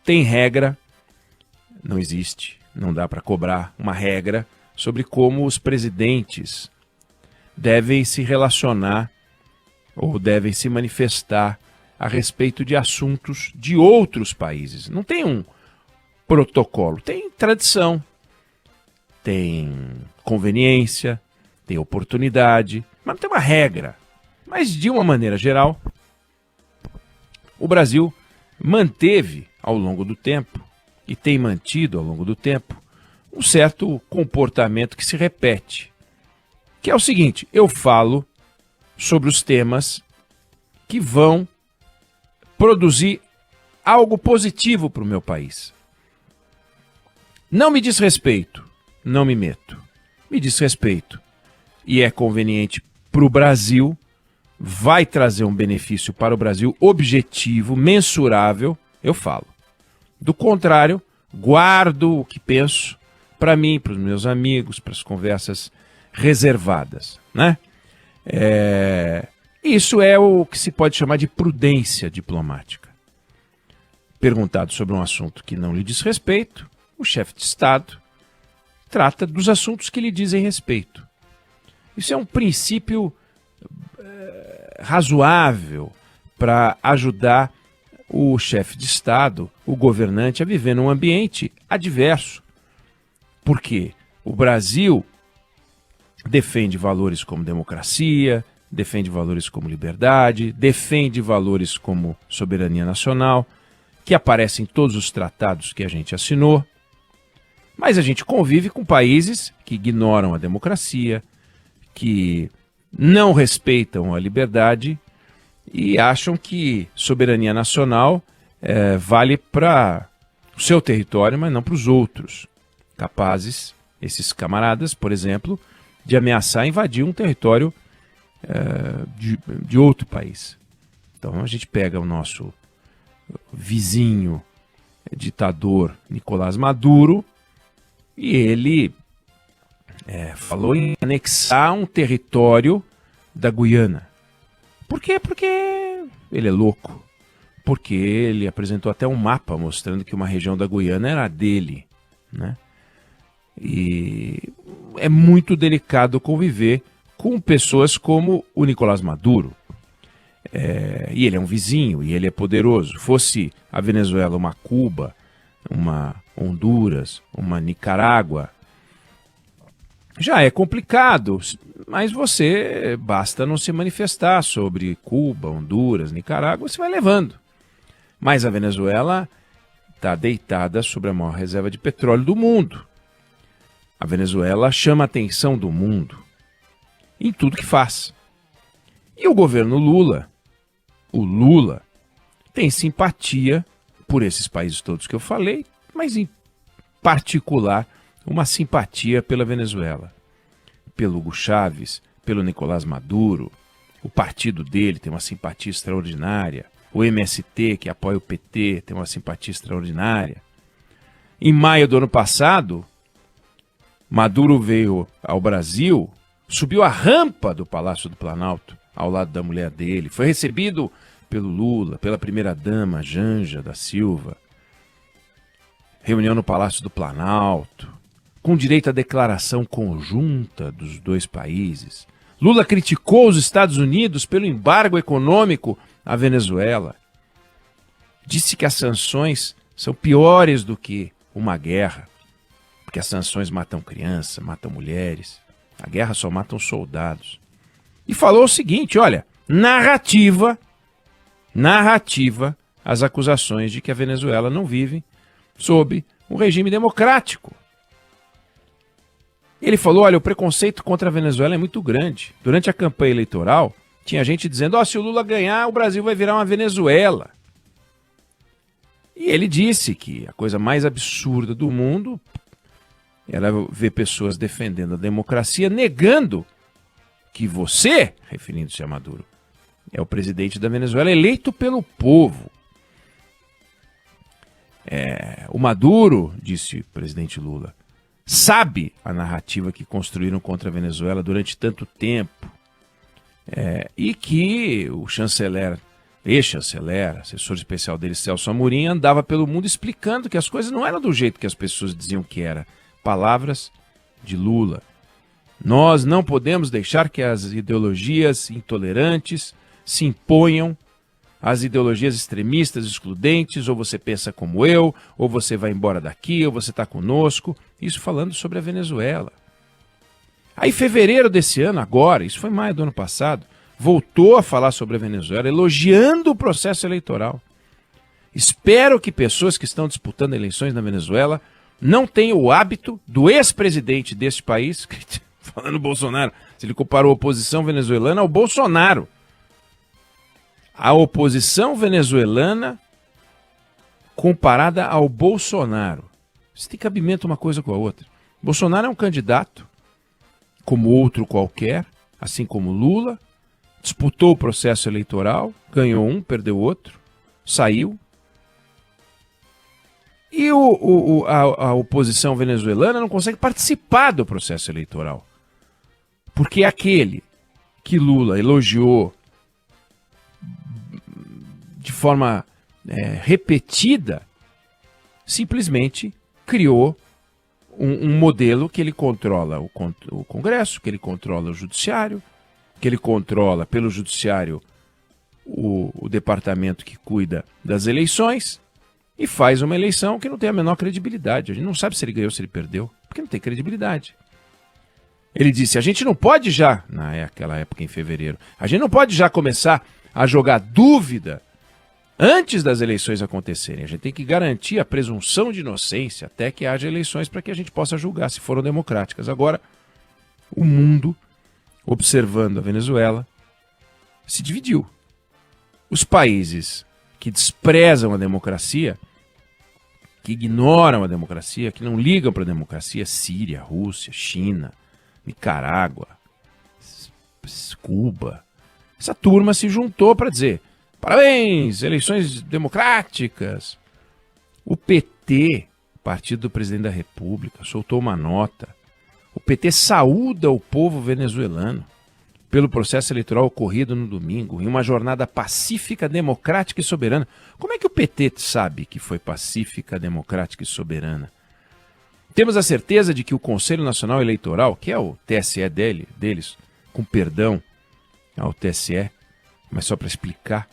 tem regra, não existe, não dá para cobrar uma regra sobre como os presidentes devem se relacionar ou devem se manifestar a respeito de assuntos de outros países. Não tem um protocolo, tem tradição, tem conveniência, tem oportunidade, mas não tem uma regra. Mas, de uma maneira geral, o Brasil manteve ao longo do tempo, e tem mantido ao longo do tempo, um certo comportamento que se repete, que é o seguinte: eu falo sobre os temas que vão produzir algo positivo para o meu país. Não me diz respeito, não me meto. Me diz respeito e é conveniente para o Brasil, vai trazer um benefício para o Brasil objetivo, mensurável, eu falo. Do contrário, guardo o que penso para mim, para os meus amigos, para as conversas reservadas, né? Isso é o que se pode chamar de prudência diplomática. Perguntado sobre um assunto que não lhe diz respeito, o chefe de Estado trata dos assuntos que lhe dizem respeito. Isso é um princípio razoável para ajudar o chefe de Estado, o governante, a viver num ambiente adverso. Porque o Brasil defende valores como democracia, defende valores como liberdade, defende valores como soberania nacional, que aparecem em todos os tratados que a gente assinou. Mas a gente convive com países que ignoram a democracia, que não respeitam a liberdade e acham que soberania nacional vale para o seu território, mas não para os outros. Capazes, esses camaradas, por exemplo, de ameaçar invadir um território de outro país. Então a gente pega o nosso vizinho ditador Nicolás Maduro e ele falou em anexar um território da Guiana. Por quê? Porque ele é louco. Porque ele apresentou até um mapa mostrando que uma região da Guiana era dele, né? E é muito delicado conviver com pessoas como o Nicolás Maduro. E ele é um vizinho, e ele é poderoso. Fosse a Venezuela uma Cuba, uma Honduras, uma Nicarágua, já é complicado, mas você basta não se manifestar sobre Cuba, Honduras, Nicarágua, você vai levando. Mas a Venezuela está deitada sobre a maior reserva de petróleo do mundo. A Venezuela chama a atenção do mundo em tudo que faz. E o governo Lula, o Lula, tem simpatia por esses países todos que eu falei, mas em particular uma simpatia pela Venezuela, pelo Hugo Chávez, pelo Nicolás Maduro. O partido dele tem uma simpatia extraordinária. O MST, que apoia o PT, tem uma simpatia extraordinária. Em maio do ano passado, Maduro veio ao Brasil, subiu a rampa do Palácio do Planalto, ao lado da mulher dele, foi recebido pelo Lula, pela primeira-dama Janja da Silva, reunião no Palácio do Planalto, com direito à declaração conjunta dos dois países. Lula criticou os Estados Unidos pelo embargo econômico à Venezuela. Disse que as sanções são piores do que uma guerra, porque as sanções matam crianças, matam mulheres, a guerra só mata os soldados. E falou o seguinte, olha, narrativa, as acusações de que a Venezuela não vive sob um regime democrático. Ele falou, olha, o preconceito contra a Venezuela é muito grande. Durante a campanha eleitoral, tinha gente dizendo, se o Lula ganhar, o Brasil vai virar uma Venezuela. E ele disse que a coisa mais absurda do mundo era ver pessoas defendendo a democracia, negando que você, referindo-se a Maduro, é o presidente da Venezuela eleito pelo povo. O Maduro, disse o presidente Lula, sabe a narrativa que construíram contra a Venezuela durante tanto tempo, e que o chanceler ex-chanceler, assessor especial dele, Celso Amorim, andava pelo mundo explicando que as coisas não eram do jeito que as pessoas diziam que era. Palavras de Lula. Nós não podemos deixar que as ideologias intolerantes se imponham às ideologias extremistas, excludentes, ou você pensa como eu, ou você vai embora daqui, ou você está conosco. Isso falando sobre a Venezuela. Aí em fevereiro desse ano, agora, isso foi maio do ano passado, voltou a falar sobre a Venezuela, elogiando o processo eleitoral. Espero que pessoas que estão disputando eleições na Venezuela não tenham o hábito do ex-presidente deste país, falando Bolsonaro, se ele comparou a oposição venezuelana ao Bolsonaro. A oposição venezuelana comparada ao Bolsonaro. Isso tem cabimento uma coisa com a outra. Bolsonaro é um candidato, como outro qualquer, assim como Lula, disputou o processo eleitoral, ganhou um, perdeu outro, saiu. E a oposição venezuelana não consegue participar do processo eleitoral. Porque aquele que Lula elogiou de forma repetida, simplesmente criou um modelo que ele controla o Congresso, que ele controla o Judiciário, que ele controla pelo Judiciário o departamento que cuida das eleições e faz uma eleição que não tem a menor credibilidade. A gente não sabe se ele ganhou ou se ele perdeu, porque não tem credibilidade. Ele disse, a gente não pode já, naquela época em fevereiro, a gente não pode já começar a jogar dúvida antes das eleições acontecerem. A gente tem que garantir a presunção de inocência até que haja eleições para que a gente possa julgar se foram democráticas. Agora, o mundo, observando a Venezuela, se dividiu. Os países que desprezam a democracia, que ignoram a democracia, que não ligam para a democracia, Síria, Rússia, China, Nicarágua, Cuba, essa turma se juntou para dizer parabéns, eleições democráticas. O PT, Partido do Presidente da República, soltou uma nota. O PT saúda o povo venezuelano pelo processo eleitoral ocorrido no domingo, em uma jornada pacífica, democrática e soberana. Como é que o PT sabe que foi pacífica, democrática e soberana? Temos a certeza de que o Conselho Nacional Eleitoral, que é o TSE deles, com perdão ao TSE, mas só para explicar,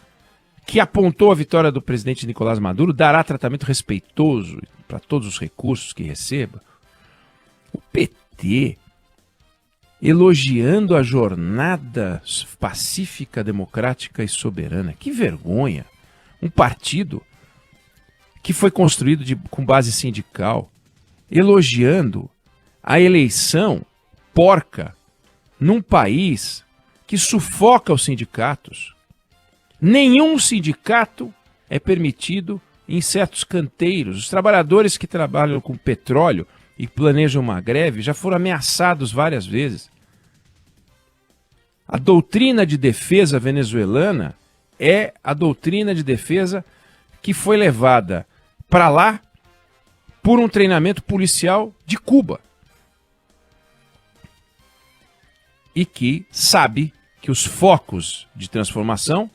que apontou a vitória do presidente Nicolás Maduro, dará tratamento respeitoso para todos os recursos que receba. O PT elogiando a jornada pacífica, democrática e soberana. Que vergonha! Um partido que foi construído com base sindical, elogiando a eleição porca num país que sufoca os sindicatos. Nenhum sindicato é permitido em certos canteiros. Os trabalhadores que trabalham com petróleo e planejam uma greve já foram ameaçados várias vezes. A doutrina de defesa venezuelana é a doutrina de defesa que foi levada para lá por um treinamento policial de Cuba. E que sabe que os focos de transformação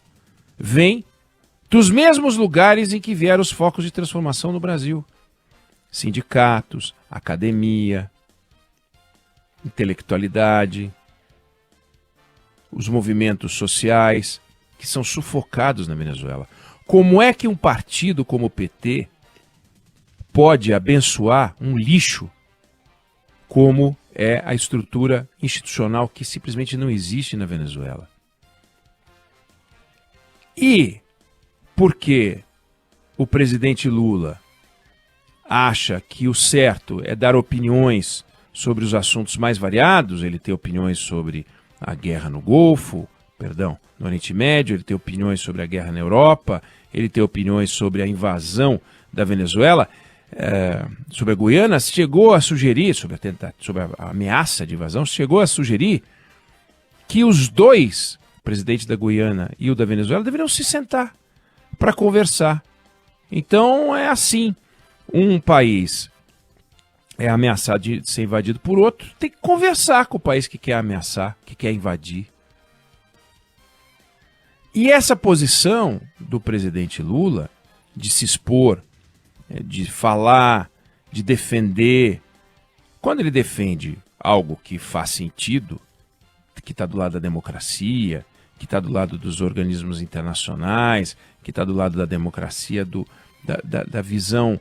vêm dos mesmos lugares em que vieram os focos de transformação no Brasil. Sindicatos, academia, intelectualidade, os movimentos sociais que são sufocados na Venezuela. Como é que um partido como o PT pode abençoar um lixo como é a estrutura institucional que simplesmente não existe na Venezuela? E porque o presidente Lula acha que o certo é dar opiniões sobre os assuntos mais variados, ele tem opiniões sobre a guerra no Golfo, no Oriente Médio, ele tem opiniões sobre a guerra na Europa, ele tem opiniões sobre a invasão da Venezuela, sobre a Guiana, chegou a sugerir, sobre a ameaça de invasão, chegou a sugerir que os dois, o presidente da Guiana e o da Venezuela, deveriam se sentar para conversar. Então é assim, um país é ameaçado de ser invadido por outro, tem que conversar com o país que quer ameaçar, que quer invadir. E essa posição do presidente Lula de se expor, de falar, de defender, quando ele defende algo que faz sentido, que está do lado da democracia, que está do lado dos organismos internacionais, que está do lado da democracia, da visão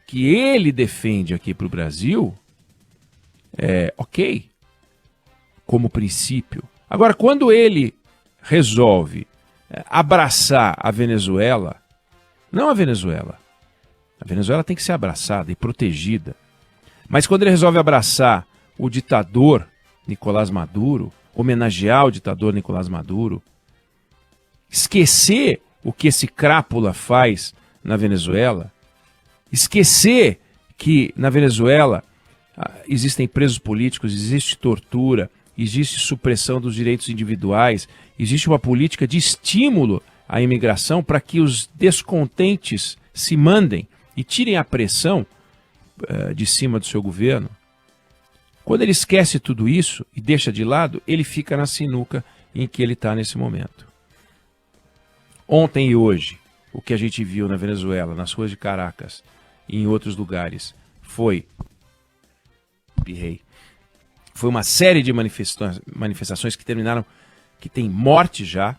que ele defende aqui para o Brasil, ok, como princípio. Agora, quando ele resolve abraçar a Venezuela, não a Venezuela tem que ser abraçada e protegida, mas quando ele resolve abraçar o ditador Nicolás Maduro, homenagear o ditador Nicolás Maduro, esquecer o que esse crápula faz na Venezuela, esquecer que na Venezuela existem presos políticos, existe tortura, existe supressão dos direitos individuais, existe uma política de estímulo à imigração para que os descontentes se mandem e tirem a pressão de cima do seu governo. Quando ele esquece tudo isso e deixa de lado, ele fica na sinuca em que ele está nesse momento. Ontem e hoje, o que a gente viu na Venezuela, nas ruas de Caracas e em outros lugares, foi uma série de manifestações que terminaram, que tem morte já.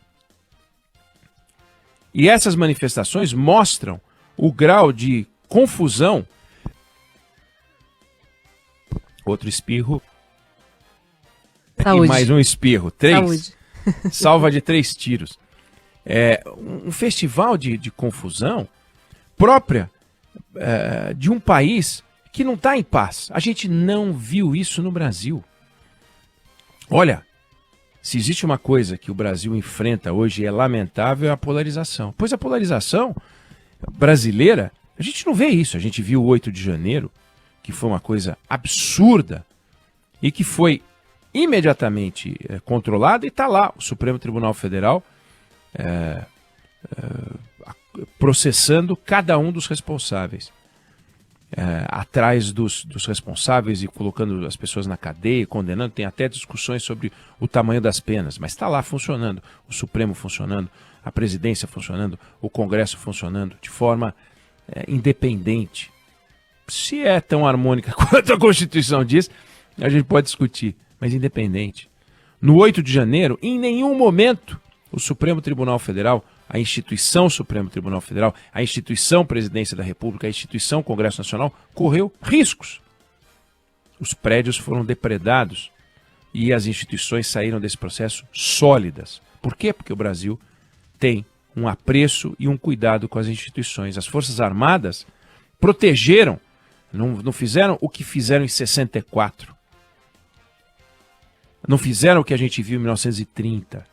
E essas manifestações mostram o grau de confusão. Outro espirro. Saúde. E mais um espirro. 3. Saúde. Salva de 3 tiros. Um festival de confusão própria de um país que não está em paz. A gente não viu isso no Brasil. Olha, se existe uma coisa que o Brasil enfrenta hoje, é lamentável, é a polarização. Pois a polarização brasileira, a gente não vê isso. A gente viu o 8 de janeiro, que foi uma coisa absurda e que foi imediatamente controlada, e está lá o Supremo Tribunal Federal processando cada um dos responsáveis. Atrás dos responsáveis e colocando as pessoas na cadeia, condenando. Tem até discussões sobre o tamanho das penas, mas está lá funcionando, o Supremo funcionando, a presidência funcionando, o Congresso funcionando de forma independente. Se é tão harmônica quanto a Constituição diz, a gente pode discutir, mas independente. No 8 de janeiro, em nenhum momento, o Supremo Tribunal Federal, a instituição Supremo Tribunal Federal, a instituição Presidência da República, a instituição Congresso Nacional, correu riscos. Os prédios foram depredados e as instituições saíram desse processo sólidas. Por quê? Porque o Brasil tem um apreço e um cuidado com as instituições. As Forças Armadas protegeram, não fizeram o que fizeram em 64. Não fizeram o que a gente viu em 1930.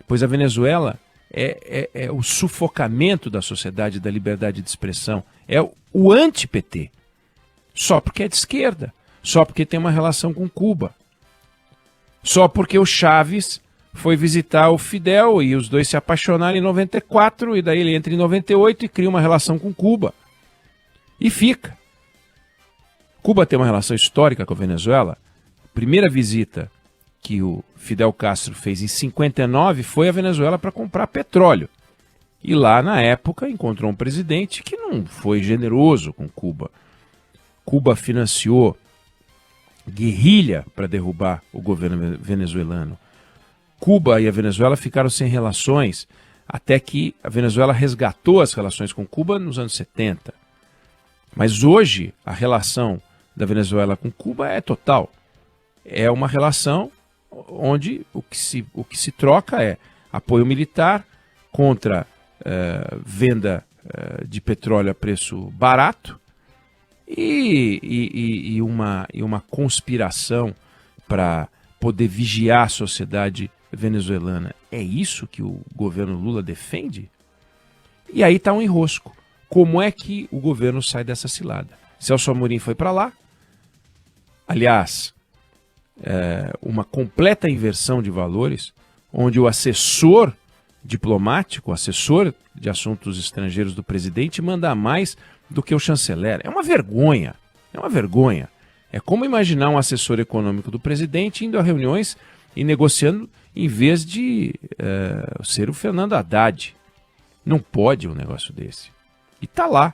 Pois a Venezuela é o sufocamento da sociedade, da liberdade de expressão. É o anti-PT. Só porque é de esquerda. Só porque tem uma relação com Cuba. Só porque o Chávez foi visitar o Fidel e os dois se apaixonaram em 94, e daí ele entra em 98 e cria uma relação com Cuba. E fica. Cuba tem uma relação histórica com a Venezuela. A primeira visita que o Fidel Castro fez em 59 foi à Venezuela para comprar petróleo. E lá, na época, encontrou um presidente que não foi generoso com Cuba. Cuba financiou guerrilha para derrubar o governo venezuelano. Cuba e a Venezuela ficaram sem relações até que a Venezuela resgatou as relações com Cuba nos anos 70. Mas hoje a relação da Venezuela com Cuba é total. É uma relação onde o que se troca é apoio militar contra venda de petróleo a preço barato e uma conspiração para poder vigiar a sociedade venezuelana. É isso que o governo Lula defende? E aí está um enrosco. Como é que o governo sai dessa cilada? Celso Amorim foi para lá. Aliás, uma completa inversão de valores, onde o assessor diplomático, o assessor de assuntos estrangeiros do presidente, manda mais do que o chanceler. É uma vergonha. É uma vergonha. É como imaginar um assessor econômico do presidente indo a reuniões e negociando em vez de ser o Fernando Haddad. Não pode um negócio desse. E tá lá.